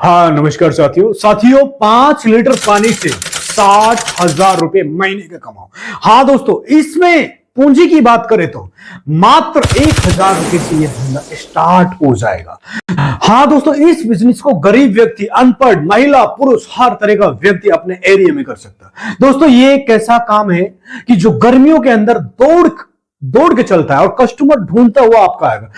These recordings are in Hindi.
हाँ नमस्कार साथियों 5 लीटर पानी से 60,000 रुपए महीने के कमाओ। हाँ दोस्तों, इसमें पूंजी की बात करें तो मात्र 1,000 रुपए से ये धंधा स्टार्ट हो जाएगा। हाँ दोस्तों, इस बिजनेस को गरीब व्यक्ति, अनपढ़, महिला, पुरुष, हर तरह का व्यक्ति अपने एरिया में कर सकता है। दोस्तों ये एक ऐसा काम है कि जो गर्मियों के अंदर दौड़ के चलता है और कस्टमर ढूंढता हुआ आपका आएगा,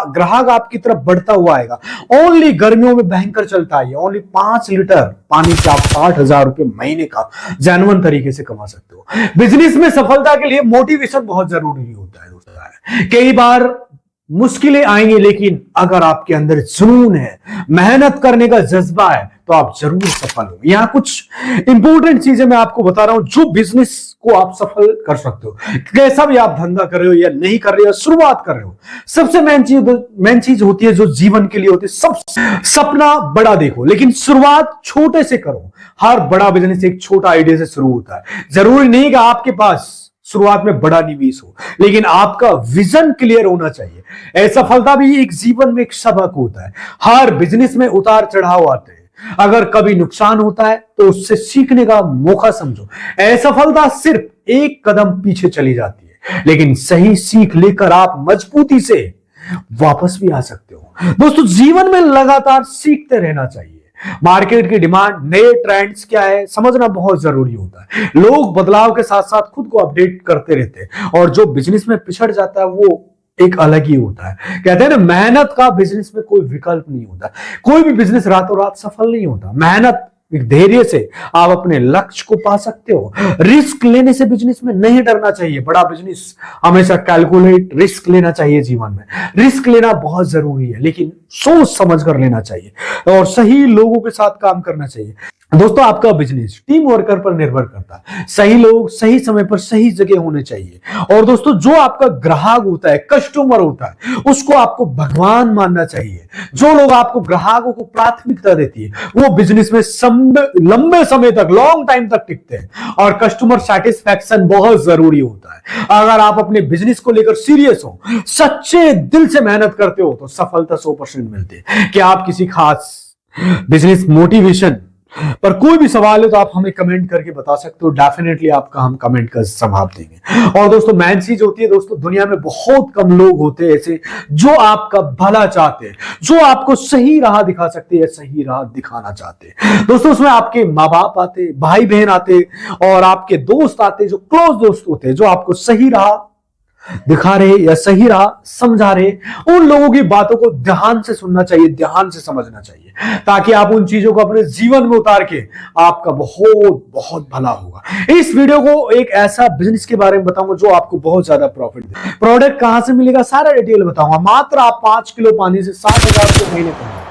ग्राहक आपकी तरफ बढ़ता हुआ आएगा। ओनली गर्मियों में भयंकर चलता है। ओनली 5 लीटर पानी से आप 60,000 रुपए महीने का जेन्युइन तरीके से कमा सकते हो। बिजनेस में सफलता के लिए मोटिवेशन बहुत जरूरी होता है दोस्तों। कई बार मुश्किलें आएंगी, लेकिन अगर आपके अंदर जुनून है, मेहनत करने का जज्बा है, तो आप जरूर सफल हो। यहाँ कुछ इंपॉर्टेंट चीजें मैं आपको बता रहा हूं जो बिजनेस को आप सफल कर सकते हो। कैसा भी आप धंधा कर रहे हो या नहीं कर रहे हो, शुरुआत कर रहे हो, सबसे मेन चीज होती है जो जीवन के लिए होती है, सब सपना बड़ा देखो लेकिन शुरुआत छोटे से करो। हर बड़ा बिजनेस एक छोटा आइडिया से शुरू होता है। जरूरी नहीं कि आपके पास शुरुआत में बड़ा निवेश हो, लेकिन आपका विजन क्लियर होना चाहिए। असफलता भी एक जीवन में एक सबक होता है। हर बिजनेस में उतार चढ़ाव आते हैं। अगर कभी नुकसान होता है तो उससे सीखने का मौका समझो। असफलता सिर्फ एक कदम पीछे चली जाती है, लेकिन सही सीख लेकर आप मजबूती से वापस भी आ सकते हो। दोस्तों जीवन में लगातार सीखते रहना चाहिए। मार्केट की डिमांड, नए ट्रेंड्स क्या है, समझना बहुत जरूरी होता है। लोग बदलाव के साथ साथ खुद को अपडेट करते रहते हैं, और जो बिजनेस में पिछड़ जाता है वो एक अलग ही होता है। कहते हैं ना, मेहनत का बिजनेस में कोई विकल्प नहीं होता। कोई भी बिजनेस रातों रात सफल नहीं होता। मेहनत, धैर्य से आप अपने लक्ष्य को पा सकते हो। रिस्क लेने से बिजनेस में नहीं डरना चाहिए। बड़ा बिजनेस हमेशा कैलकुलेट रिस्क लेना चाहिए। जीवन में रिस्क लेना बहुत जरूरी है, लेकिन सोच समझ कर लेना चाहिए और सही लोगों के साथ काम करना चाहिए। दोस्तों आपका बिजनेस टीम वर्कर पर निर्भर करता है। सही लोग सही समय पर सही जगह होने चाहिए। और दोस्तों जो आपका ग्राहक होता है, कस्टमर होता है, उसको आपको भगवान मानना चाहिए। जो लोग आपको, ग्राहकों को प्राथमिकता देती है, वो बिजनेस में लंबे समय तक, लॉन्ग टाइम तक टिकते हैं। और कस्टमर सेटिस्फैक्शन बहुत जरूरी होता है। अगर आप अपने बिजनेस को लेकर सीरियस हो, सच्चे दिल से मेहनत करते हो, तो सफलता 100% मिलती है। क्या आप किसी खास बिजनेस मोटिवेशन पर कोई भी सवाल है तो आप हमें कमेंट करके बता सकते हो। डेफिनेटली आपका हम कमेंट का जवाब देंगे। और दोस्तों मेन चीज होती है, दोस्तों दुनिया में बहुत कम लोग होते हैं ऐसे जो आपका भला चाहते हैं, जो आपको सही राह दिखा सकते हैं, सही राह दिखाना चाहते हैं। दोस्तों उसमें आपके माँ बाप आते, भाई बहन आते, और आपके दोस्त आते, जो क्लोज दोस्त होते हैं, जो आपको सही राह दिखा रहे या सही राह समझा रहे। उन लोगों की बातों को ध्यान से सुनना चाहिए, ध्यान से समझना चाहिए, ताकि आप उन चीजों को अपने जीवन में उतार के आपका बहुत बहुत भला होगा। इस वीडियो को एक ऐसा बिजनेस के बारे में बताऊंगा जो आपको बहुत ज्यादा प्रॉफिट दे। प्रोडक्ट कहां से मिलेगा, सारा डिटेल बताऊंगा। मात्र आप 5 किलो पानी से 60,000 रुपए महीने कमाओगे।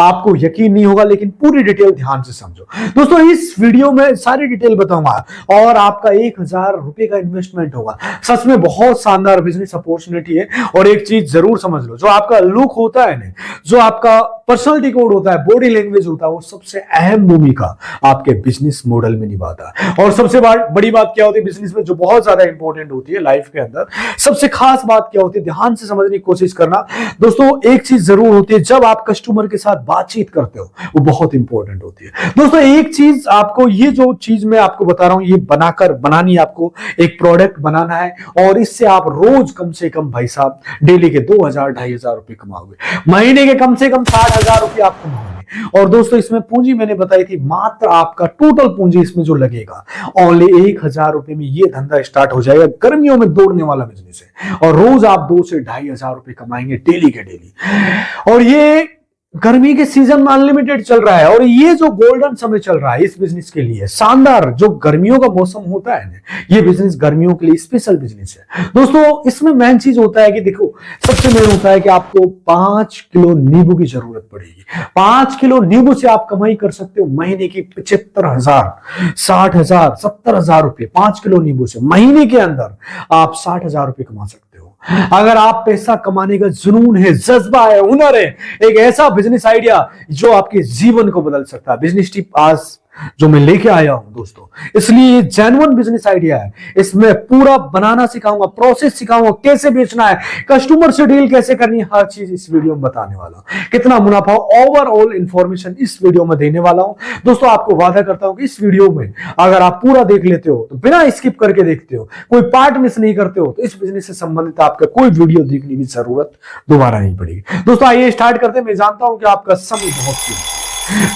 आपको यकीन नहीं होगा, लेकिन पूरी डिटेल ध्यान से समझो। दोस्तों इस वीडियो में सारी डिटेल बताऊंगा, और आपका 1,000 रुपए का इन्वेस्टमेंट होगा। सच में बहुत शानदार बिजनेस अपॉर्चुनिटी है। और एक चीज जरूर समझ लो, जो आपका लुक होता है ना, जो आपका पर्सनालिटी कोड होता है, बॉडी लैंग्वेज होता है, वो सबसे अहम भूमिका आपके बिजनेस मॉडल में निभाता है। और सबसे बड़ी बात क्या होती है बिजनेस में, जो बहुत ज्यादा इंपॉर्टेंट होती है लाइफ के अंदर, सबसे खास बात क्या होती है, ध्यान से समझने की कोशिश करना। दोस्तों एक चीज जरूर होती है, जब आप कस्टमर के साथ बातचीत करते हो, वो बहुत इंपॉर्टेंट होती है। दोस्तों एक चीज आपको, ये जो चीज मैं आपको बता रहा हूं, ये बनानी आपको एक प्रोडक्ट बनाना है, और इससे आप रोज कम से कम भाई साहब डेली के 2,000-2,500 रुपए कमाओगे। महीने के कम से कम 60,000 रुपए आप कमाओगे। और दोस्तों इसमें पूंजी मैंने बताई थी, मात्र आपका टोटल पूंजी इसमें जो लगेगा, ओनली 1,000 रुपए में ये धंधा स्टार्ट हो जाएगा। गर्मियों में दौड़ने वाला बिजनेस है, और रोज आप 2 से 2,500 रुपए कमाएंगे डेली के डेली। और ये गर्मी के सीजन में अनलिमिटेड चल रहा है, और ये जो गोल्डन समय चल रहा है इस बिजनेस के लिए, शानदार जो गर्मियों का मौसम होता है ना, ये बिजनेस गर्मियों के लिए स्पेशल बिजनेस है। दोस्तों इसमें मेन चीज होता है कि देखो, सबसे मेन होता है कि आपको 5 किलो नींबू की जरूरत पड़ेगी। 5 किलो नींबू से आप कमाई कर सकते हो महीने की 75,000, 60,000, 70,000 रुपए। 5 किलो नींबू से महीने के अंदर आप 60,000 रुपए कमा सकते हो। अगर आप पैसा कमाने का जुनून है, जज्बा है, हुनर है, एक ऐसा बिजनेस आइडिया जो आपके जीवन को बदल सकता है। बिजनेस टिप आज जो मैं लेके आया हूं दोस्तों, इसलिए ये जेन्युइन बिजनेस आइडिया है। इसमें पूरा बनाना सिखाऊंगा, प्रोसेस सिखाऊंगा, कैसे बेचना है, कस्टमर से डील कैसे करनी है, हर चीज इस वीडियो में बताने वाला हूं। कितना मुनाफा, ओवरऑल इंफॉर्मेशन इस वीडियो में देने वाला हूं दोस्तों। आपको वादा करता हूं कि इस वीडियो में अगर आप पूरा देख लेते हो, तो बिना स्किप करके देखते हो, कोई पार्ट मिस नहीं करते हो, तो इस बिजनेस से संबंधित आपका कोई वीडियो देखने की जरूरत दोबारा नहीं पड़ेगी। दोस्तों आइए स्टार्ट करते हैं। मैं जानता हूं कि आपका समय बहुत कीमती है,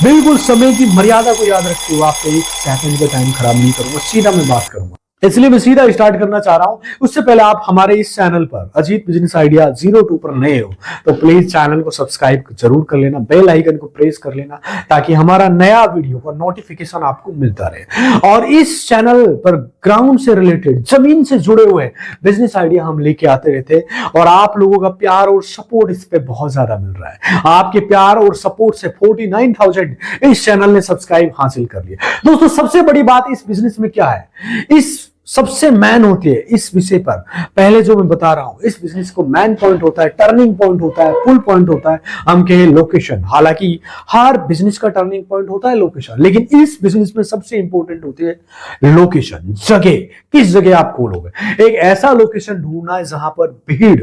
बिल्कुल समय की मर्यादा को याद रखते हुए आपका एक सेकंड का टाइम खराब नहीं करूंगा, सीधा मैं बात करूंगा, इसलिए मैं सीधा स्टार्ट करना चाह रहा हूं। उससे पहले आप हमारे इस चैनल पर अजीत बिजनेस आइडिया 02 पर नए हो तो प्लीज चैनल को सब्सक्राइब जरूर कर लेना, बेल आइकन को प्रेस कर लेना, ताकि हमारा नया वीडियो का नोटिफिकेशन आपको मिलता रहे। और इस चैनल पर ग्राउंड से रिलेटेड, जमीन से जुड़े हुए बिजनेस आइडिया हम लेके आते रहते हैं, और आप लोगों का प्यार और सपोर्ट इस पे बहुत ज्यादा मिल रहा है। आपके प्यार और सपोर्ट से 49,000 इस चैनल ने सब्सक्राइब हासिल कर लिया। दोस्तों सबसे बड़ी बात इस बिजनेस में क्या है, इस सबसे मैन होती है इस विषय पर, पहले जो मैं बता रहा हूं, इस बिजनेस को मैन पॉइंट होता है, टर्निंग पॉइंट होता है, पुल पॉइंट होता है, हम कहें लोकेशन। हालांकि हर बिजनेस का टर्निंग पॉइंट होता है लोकेशन, लेकिन इस बिजनेस में सबसे इंपॉर्टेंट होती है लोकेशन, जगह। किस जगह आप खोलोगे, एक ऐसा लोकेशन ढूंढना है जहां पर भीड़,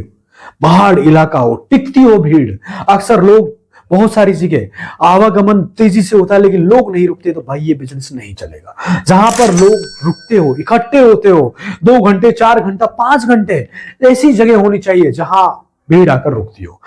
पहाड़ इलाका हो, टिकती हो भीड़। अक्सर लोग बहुत सारी जगह आवागमन तेजी से होता है, लेकिन लोग नहीं रुकते, तो भाई ये बिजनेस नहीं चलेगा। जहां पर लोग रुकते हो, इकट्ठे होते हो, 2 घंटे, 4 घंटा, 5 घंटे, ऐसी जगह होनी चाहिए जहां भीड़ आकर रुकती हो।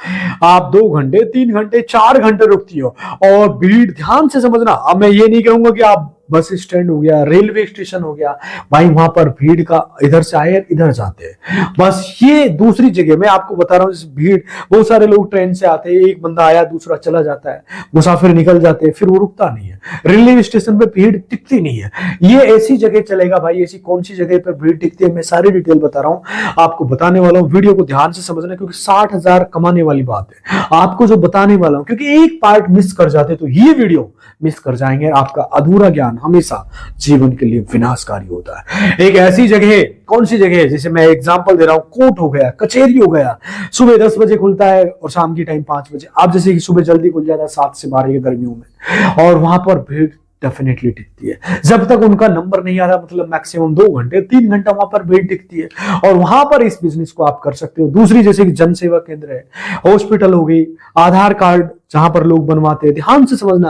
आप 2 घंटे, 3 घंटे, 4 घंटे रुकती हो, और भीड़, ध्यान से समझना, अब मैं ये नहीं कहूंगा कि आप बस स्टैंड हो गया, रेलवे स्टेशन हो गया, भाई वहां पर भीड़ का इधर से आए इधर जाते हैं, बस ये दूसरी जगह मैं आपको बता रहा हूं। भीड़, बहुत सारे लोग ट्रेन से आते हैं, एक बंदा आया दूसरा चला जाता है, मुसाफिर निकल जाते हैं, फिर वो रुकता नहीं है। रेलवे स्टेशन पे भीड़ टिकती नहीं है, ये ऐसी जगह चलेगा भाई। ऐसी कौन सी जगह पर भीड़ टिकती है, मैं सारी डिटेल बता रहा हूं, आपको बताने वाला हूं। वीडियो को ध्यान से समझना, क्योंकि 60,000 कमाने वाली बात है आपको जो बताने वाला हूं, क्योंकि एक पार्ट मिस कर जाते तो ये वीडियो मिस कर जाएंगे। आपका अधूरा ज्ञान हमेशा जीवन के लिए विनाशकारी होता है। एक ऐसी जगह, कौन सी जगह है, जैसे मैं एग्जांपल दे रहा हूं, कोर्ट हो गया, कचहरी हो गया, सुबह 10 बजे खुलता है और शाम की टाइम 5 बजे। आप जैसे कि सुबह जल्दी खुल जाता है 7 से 12 गर्मियों में, और वहां पर भीड़ डेफिनेटली टिकती है जब तक उनका नंबर नहीं आ रहा, मतलब मैक्सिमम 2 घंटे, 3 घंटा वहां पर भीड़ टिकती है, और वहां पर इस बिजनेस को आप कर सकते हो। दूसरी जैसे कि जन सेवा केंद्र है, हॉस्पिटल हो गई, आधार कार्ड जहां पर लोग बनवाते हैं, ध्यान से समझना।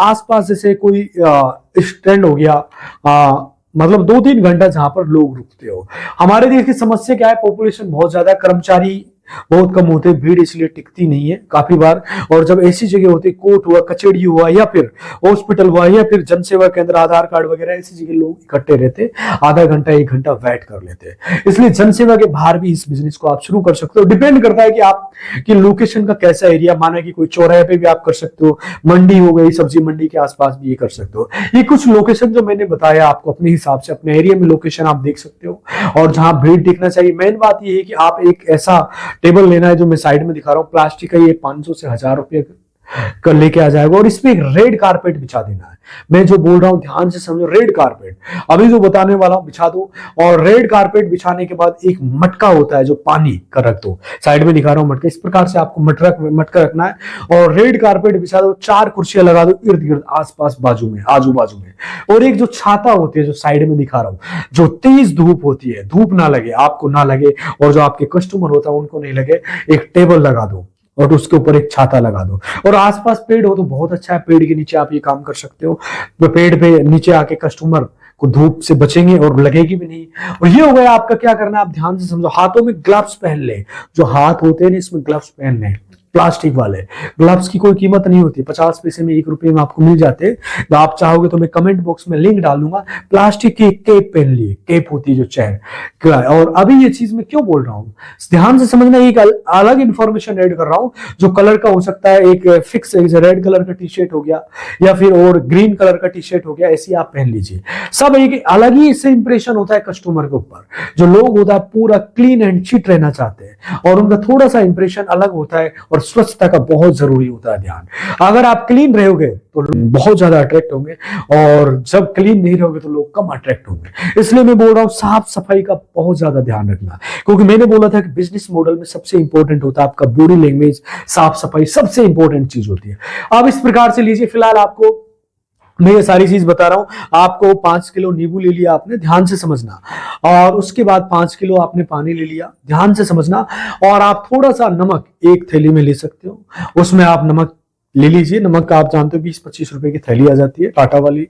आसपास जैसे कोई स्टैंड हो गया, मतलब 2-3 घंटा जहां पर लोग रुकते हो। हमारे देश की समस्या क्या है, पॉपुलेशन बहुत ज्यादा, कर्मचारी बहुत कम होते, भीड़ इसलिए टिकती नहीं है काफी बार। और जब ऐसी जगह होती, कोर्ट हुआ, कचहरी हुआ, या फिर हॉस्पिटल हुआ, या फिर जनसेवा केंद्र, आधार कार्ड वगैरह, ऐसी जगह लोग इकट्ठे रहते, आधा घंटा 1 घंटा वेट कर लेते। इसलिए जनसेवा के बाहर भी इस बिजनेस को आप शुरू कर सकते हो। डिपेंड करता है कि आप की लोकेशन का कैसा एरिया, माना कि कोई चौराहे पे भी आप कर सकते हो, मंडी हो गई, सब्जी मंडी के आसपास भी ये कर सकते हो। ये कुछ लोकेशन जो मैंने बताया आपको, अपने हिसाब से अपने एरिया में लोकेशन आप देख सकते हो, और जहां भीड़ टिकना चाहिए। मेन बात ये है कि आप एक ऐसा टेबल लेना है, जो मैं साइड में दिखा रहा हूं, प्लास्टिक का, ये 500 से 1000 रुपए कर लेके आ जाएगा, और इसमें एक रेड कारपेट बिछा देना है। मैं जो बोल रहा हूं ध्यान से समझो, रेड कारपेट अभी जो बताने वाला हूं बिछा दो, और रेड कारपेट बिछाने के बाद एक मटका होता है जो पानी का रख दो, साइड में दिखा रहा हूं मटका, इस प्रकार से आपको मटका रखना है, और रेड कारपेट बिछा दो, 4 कुर्सियां लगा दो इर्द गिर्द, आसपास, बाजू में, आजू बाजू में, और एक जो छाता होती है जो साइड में दिखा रहा हूं, जो तेज धूप होती है, धूप ना लगे, आपको ना लगे, और जो आपके कस्टमर होता है उनको नहीं लगे, एक टेबल लगा दो, और उसके ऊपर एक छाता लगा दो। और आसपास पेड़ हो तो बहुत अच्छा है, पेड़ के नीचे आप ये काम कर सकते हो, तो पेड़ पे नीचे आके कस्टमर को धूप से बचेंगे और लगेगी भी नहीं। और ये हो गया आपका, क्या करना है आप ध्यान से समझो, हाथों में ग्लव्स पहन ले, जो हाथ होते हैं ना इसमें ग्लव्स पहन ले, प्लास्टिक वाले ग्लव्स की कोई कीमत नहीं होती, 50 पैसे में 1 रुपए में आपको मिल जाते हैं। तो आप चाहोगे तो मैं कमेंट बॉक्स में लिंक डाल दूंगा, प्लास्टिक की कैप पहन लिए, कैप होती है जो चेहरे। और अभी ये चीज मैं क्यों बोल रहा हूँ, ध्यान से समझना, एक अलग इंफॉर्मेशन ऐड कर रहा हूँ, जो कलर का हो सकता है, एक फिक्स रेड कलर का टी शर्ट हो गया, या फिर और ग्रीन कलर का टी शर्ट हो गया, ऐसी आप पहन लीजिए। सब एक अलग ही इससे इंप्रेशन होता है कस्टमर के ऊपर। जो लोग होता है पूरा क्लीन एंड चिट रहना चाहते हैं, और उनका थोड़ा सा इंप्रेशन अलग होता है, और स्वच्छता का बहुत जरूरी होता है ध्यान। अगर आप क्लीन रहोगे तो लोग बहुत ज्यादा अट्रैक्ट होंगे, और जब क्लीन नहीं रहोगे तो लोग कम अट्रैक्ट होंगे। इसलिए मैं बोल रहा हूं साफ सफाई का बहुत ज्यादा ध्यान रखना, क्योंकि मैंने बोला था कि बिजनेस मॉडल में सबसे इंपॉर्टेंट होता है आपका बॉडी लैंग्वेज, साफ सफाई सबसे इंपॉर्टेंट चीज होती है। अब इस प्रकार से लीजिए, फिलहाल आपको मैं ये सारी चीज बता रहा हूं आपको। 5 किलो नींबू ले लिया आपने, ध्यान से समझना, और उसके बाद 5 किलो आपने पानी ले लिया, ध्यान से समझना, और आप थोड़ा सा नमक एक थैली में ले सकते हो, उसमें आप नमक ले लीजिए। नमक का आप जानते हो 20-25 रुपए की थैली आ जाती है टाटा वाली।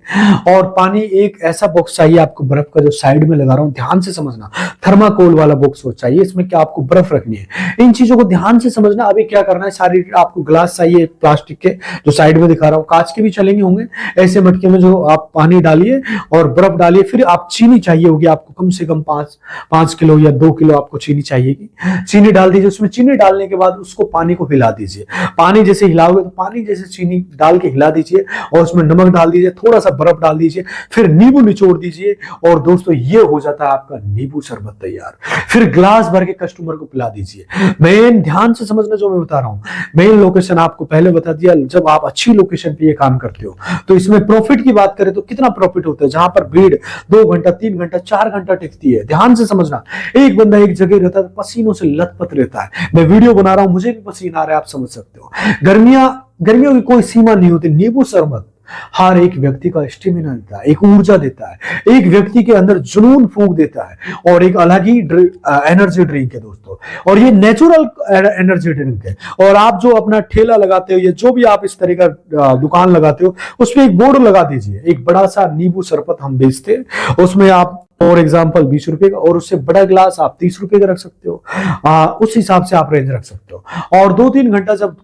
और पानी एक ऐसा बॉक्स चाहिए आपको बर्फ का, जो साइड में लगा रहा हूं, ध्यान से समझना, थर्माकोल वाला बॉक्स हो चाहिए, इसमें क्या आपको बर्फ रखनी है। इन चीजों को ध्यान से समझना। अभी क्या करना है, सारी आपको ग्लास चाहिए प्लास्टिक के, जो साइड में दिखा रहा हूँ, कांच के भी चलेंगे होंगे, ऐसे मटके में जो आप पानी डालिए और बर्फ डालिए। फिर आप चीनी चाहिए होगी आपको, कम से कम 5 किलो या 2 किलो आपको चीनी चाहिएगी। चीनी डाल दीजिए उसमें। चीनी डालने के बाद उसको पानी को हिला दीजिए। पानी जैसे हिलाओगे तो पानी जैसे चीनी डाल के हिला दीजिए, और उसमें नमक डाल दीजिए, थोड़ा सा बर्फ डाल दीजिए, फिर नींबू निचोड़ दीजिए, और दोस्तों ये हो जाता है आपका नींबू शरबत तैयार। फिर ग्लास भर के कस्टमर को पिला दीजिए। मेन ध्यान से समझना जो मैं बता रहा हूं, मेन लोकेशन आपको पहले बता दिया। जब आप अच्छी लोकेशन पे ये काम करते हो तो इसमें प्रॉफिट की बात करें तो कितना प्रॉफिट होता है, जहां पर भीड़ 2 घंटा 3 घंटा 4 घंटा टिकती है। ध्यान से समझना, एक बंदा एक जगह रहता है, पसीनों से लथपथ रहता है। मैं वीडियो बना रहा हूं, मुझे भी पसीना आ रहा है, आप समझ सकते हो। गर्मियों की कोई सीमा नहीं होती। नींबू शरबत हर एक व्यक्ति का स्टेमिना देता है, एक ऊर्जा देता है, एक व्यक्ति के अंदर जुनून फूंक देता है, और एक अलग ही एनर्जी ड्रिंक है दोस्तों। और ये नेचुरल एनर्जी ड्रिंक है। और आप जो अपना ठेला लगाते हो या जो भी आप इस तरह का दुकान लगाते हो, उसमें एक बोर्ड लगा दीजिए, एक बड़ा सा नींबू शरबत हम बेचते हैं, उसमें आप फॉर एग्जाम्पल 20 रुपए का, और उससे बड़ा ग्लास आप 30 रुपए का रख सकते हो। उस हिसाब से आप रेंज रख सकते हो। और 2-3 घंटा जब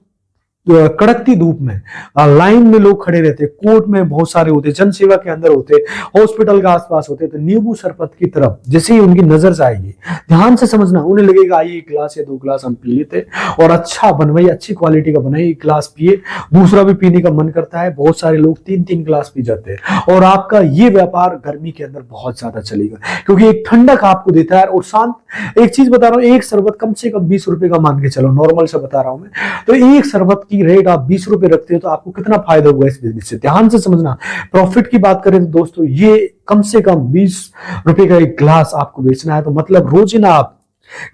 कड़कती धूप में लाइन में लोग खड़े रहते, कोर्ट में बहुत सारे होते, जनसेवा के अंदर होते, हॉस्पिटल के आसपास होते, तो नींबू शरबत की तरफ जैसे ही उनकी नजर जाएगी, ध्यान से समझना, उन्हें लगेगा आइए 1 गिलास या 2 गिलास हम पी लेते, और अच्छा बनवाइए, अच्छी क्वालिटी का बनाइए, 1 गिलास पिए, दूसरा भी पीने का मन करता है। बहुत सारे लोग 3-3 गिलास पी जाते हैं। और आपका ये व्यापार गर्मी के अंदर बहुत ज्यादा चलेगा, क्योंकि एक ठंडक आपको देता है। और शांत, एक चीज बता रहा हूं, एक शरबत कम से कम 20 रुपए का मान के चलो, नॉर्मल से बता रहा हूं मैं, तो एक शरबत की रेट आप 20 रुपए रखते हो, तो आपको कितना फायदा होगा इस बिजनेस से। ध्यान से समझना। प्रॉफिट की बात करें तो दोस्तों, ये कम से कम 20 रुपए का एक गिलास आपको बेचना है, तो मतलब रोजाना आप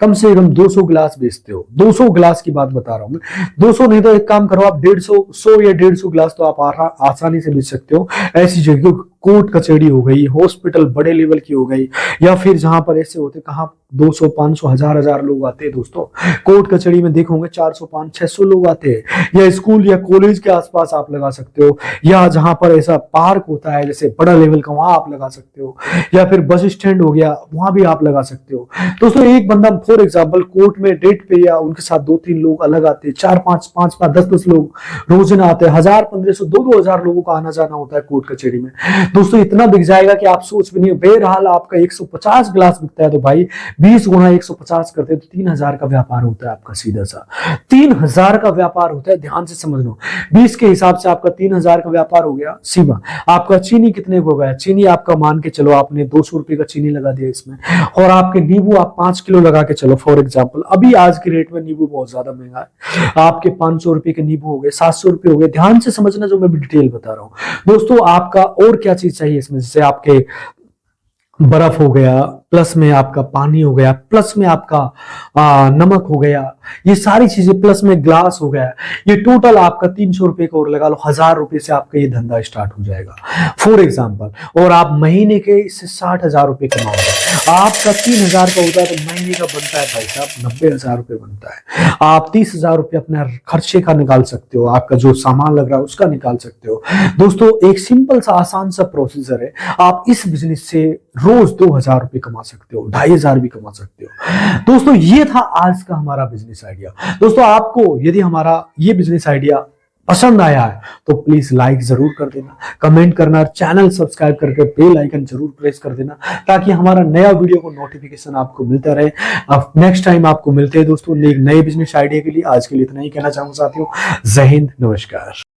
कम से कम 200 गिलास बेचते हो। 200 गिलास की बात बता रहा हूं मैं, 200 नहीं तो एक काम करो आप 100 या 150 गिलास तो आप आसानी से बेच सकते हो। ऐसी जगह कोर्ट कचहरी हो गई, हॉस्पिटल बड़े लेवल की हो गई, या फिर जहां पर ऐसे होते, कहां 200, 500, हजार लोग आते हैं दोस्तों। कोर्ट कचहरी में देखोगे 400, 500, 600 लोग आते हैं। या स्कूल या कॉलेज के आसपास आप लगा सकते हो, या जहां पर ऐसा पार्क होता है जैसे बड़ा लेवल का, वहां आप लगा सकते हो, या फिर बस स्टैंड हो गया, वहां भी आप लगा सकते हो दोस्तों। एक बंदा फॉर एग्जाम्पल कोर्ट में डेट पे, या उनके साथ 2-3 लोग अलग आते हैं, 4-5, 5-5, 10-10 लोग रोजाना आते हैं, 1000-1500, 2-2000 लोगों का आना जाना होता है कोर्ट कचहरी में दोस्तों। इतना बिक जाएगा कि आप सोच भी नहीं। बहरहाल आपका 150 गिलास बिकता है, तो भाई 20 गुना 150 करते हैं तो 3000 का व्यापार होता है आपका, सीधा सा 3000 का व्यापार होता है। ध्यान से समझ लो, 20 के हिसाब से आपका 3000 का व्यापार हो गया सीमा। आपका चीनी कितने को गया, चीनी आपका मान के चलो आपने 200 रुपए का चीनी लगा दिया इसमें, और आपके नींबू आप 5 किलो लगा के चलो फॉर एग्जाम्पल। अभी आज की रेट में नींबू बहुत ज्यादा महंगा है, आपके 500 रुपए के नींबू हो गए, 700 रुपए हो गए। ध्यान से समझना जो मैं डिटेल बता रहा हूं दोस्तों। आपका और क्या चीज चाहिए इसमें, जैसे आपके बर्फ हो गया, प्लस में आपका पानी हो गया, प्लस में आपका नमक हो गया, ये सारी चीजें, प्लस में ग्लास हो गया, ये टोटल आपका 300 रुपए का और लगा लो, 1000 रुपए से आपका ये धंधा स्टार्ट हो जाएगा फॉर एग्जाम्पल। और आप महीने के इससे 60,000 रुपए कमाओगे। आपका 3000 का होता है तो महीने का बनता है भाई साहब 90,000 रुपए बनता है। आप 30,000 रुपए अपने खर्चे का निकाल सकते हो, आपका जो सामान लग रहा है उसका निकाल सकते हो दोस्तों। एक सिंपल सा आसान सा प्रोसीजर है। आप इस बिजनेस से रोज 2000 रुपए कमा सकते हो, 2500 भी कमा सकते हो दोस्तों। ये था आज का हमारा बिजनेस आइडिया दोस्तों। आपको यदि हमारा ये बिजनेस आइडिया पसंद आया है तो प्लीज लाइक जरूर कर देना, कमेंट करना, चैनल सब्सक्राइब करके बेल आइकन जरूर प्रेस कर देना, ताकि हमारा नया वीडियो को नोटिफिकेशन आपको मिलता रहे। अब नेक्स्ट टाइम आपको मिलते हैं दोस्तों एक नए बिजनेस आइडिया के लिए। आज के लिए इतना ही कहना चाहूंगा साथियों। जय हिंद, नमस्कार।